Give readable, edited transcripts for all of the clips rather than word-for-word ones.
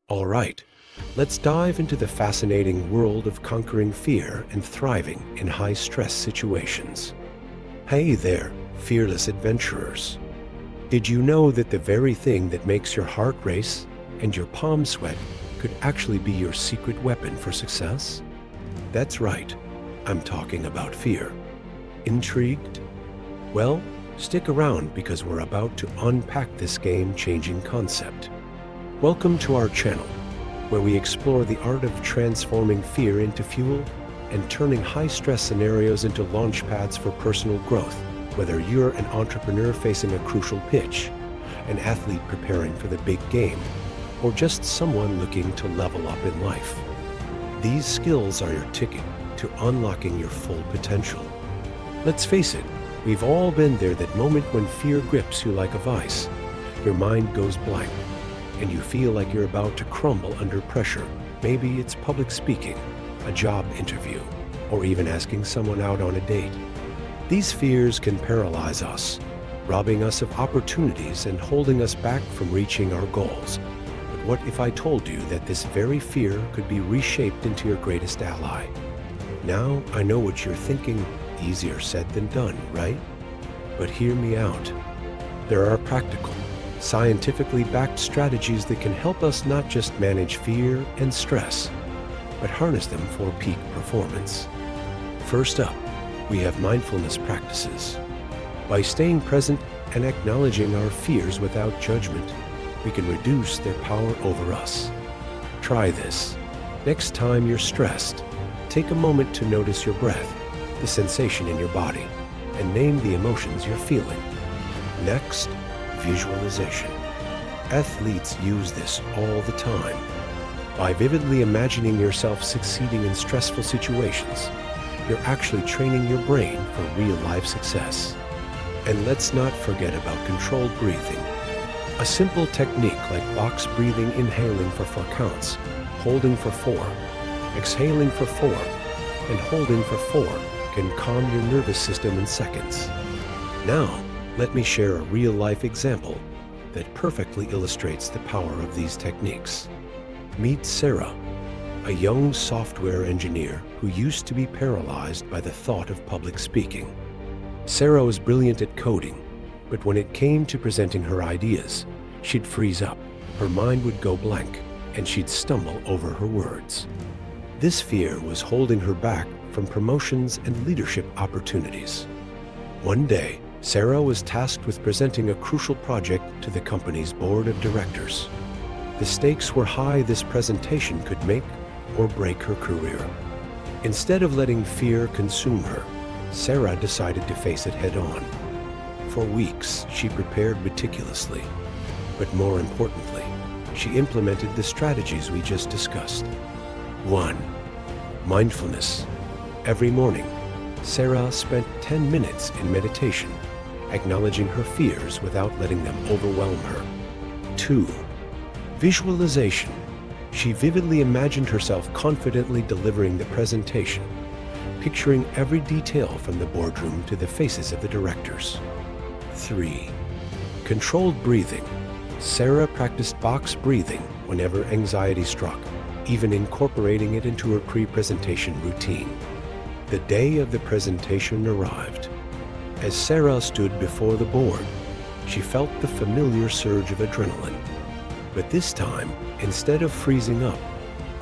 All right, let's dive into the fascinating world of conquering fear and thriving in high-stress situations. Hey there, fearless adventurers. Did you know that the very thing that makes your heart race and your palms sweat could actually be your secret weapon for success? That's right, I'm talking about fear. Intrigued? Well, stick around because we're about to unpack this game-changing concept. Welcome to our channel, where we explore the art of transforming fear into fuel and turning high-stress scenarios into launch pads for personal growth. Whether you're an entrepreneur facing a crucial pitch, an athlete preparing for the big game, or just someone looking to level up in life, these skills are your ticket to unlocking your full potential. Let's face it, we've all been there, that moment when fear grips you like a vice. Your mind goes blank, and you feel like you're about to crumble under pressure. Maybe it's public speaking, a job interview, or even asking someone out on a date. These fears can paralyze us, robbing us of opportunities and holding us back from reaching our goals. But what if I told you that this very fear could be reshaped into your greatest ally? Now I know what you're thinking, easier said than done, right? But hear me out. There are practical, scientifically backed strategies that can help us not just manage fear and stress, but harness them for peak performance. First up, we have mindfulness practices. By staying present and acknowledging our fears without judgment, we can reduce their power over us. Try this. Next time you're stressed, take a moment to notice your breath, the sensation in your body, and name the emotions you're feeling. Next, visualization. Athletes use this all the time. By vividly imagining yourself succeeding in stressful situations, you're actually training your brain for real-life success. And let's not forget about controlled breathing. A simple technique like box breathing, inhaling for 4 counts, holding for 4, exhaling for 4, and holding for 4 can calm your nervous system in seconds. Now, let me share a real-life example that perfectly illustrates the power of these techniques. Meet Sarah, a young software engineer who used to be paralyzed by the thought of public speaking. Sarah was brilliant at coding, but when it came to presenting her ideas, she'd freeze up, her mind would go blank, and she'd stumble over her words. This fear was holding her back from promotions and leadership opportunities. One day, Sarah was tasked with presenting a crucial project to the company's board of directors. The stakes were high. This presentation could make or break her career. Instead of letting fear consume her, Sarah decided to face it head-on. For weeks, she prepared meticulously, but more importantly, she implemented the strategies we just discussed. 1. Mindfulness. Every morning, Sarah spent 10 minutes in meditation, acknowledging her fears without letting them overwhelm her. 2. Visualization. She vividly imagined herself confidently delivering the presentation, picturing every detail from the boardroom to the faces of the directors. 3. Controlled breathing. Sarah practiced box breathing whenever anxiety struck, even incorporating it into her pre-presentation routine. The day of the presentation arrived. As Sarah stood before the board, she felt the familiar surge of adrenaline. But this time, instead of freezing up,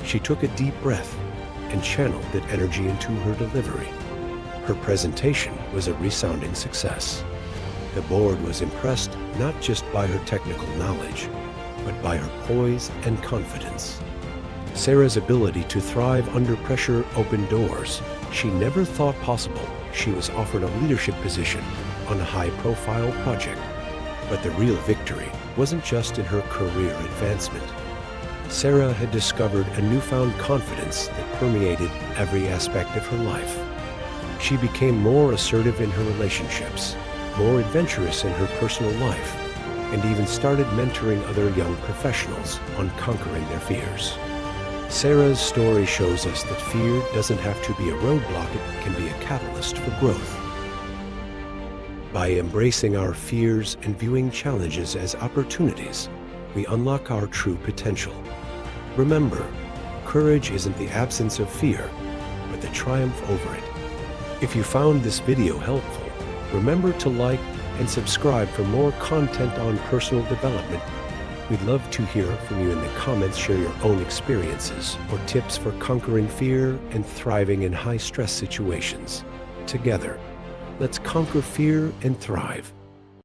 she took a deep breath and channeled that energy into her delivery. Her presentation was a resounding success. The board was impressed not just by her technical knowledge, but by her poise and confidence. Sarah's ability to thrive under pressure opened doors she never thought possible. She was offered a leadership position on a high-profile project. But the real victory wasn't just in her career advancement. Sarah had discovered a newfound confidence that permeated every aspect of her life. She became more assertive in her relationships, more adventurous in her personal life, and even started mentoring other young professionals on conquering their fears. Sarah's story shows us that fear doesn't have to be a roadblock, it can be a catalyst for growth. By embracing our fears and viewing challenges as opportunities, we unlock our true potential. Remember, courage isn't the absence of fear, but the triumph over it. If you found this video helpful, remember to like and subscribe for more content on personal development. We'd love to hear from you in the comments. Share your own experiences or tips for conquering fear and thriving in high-stress situations. Together, let's conquer fear and thrive.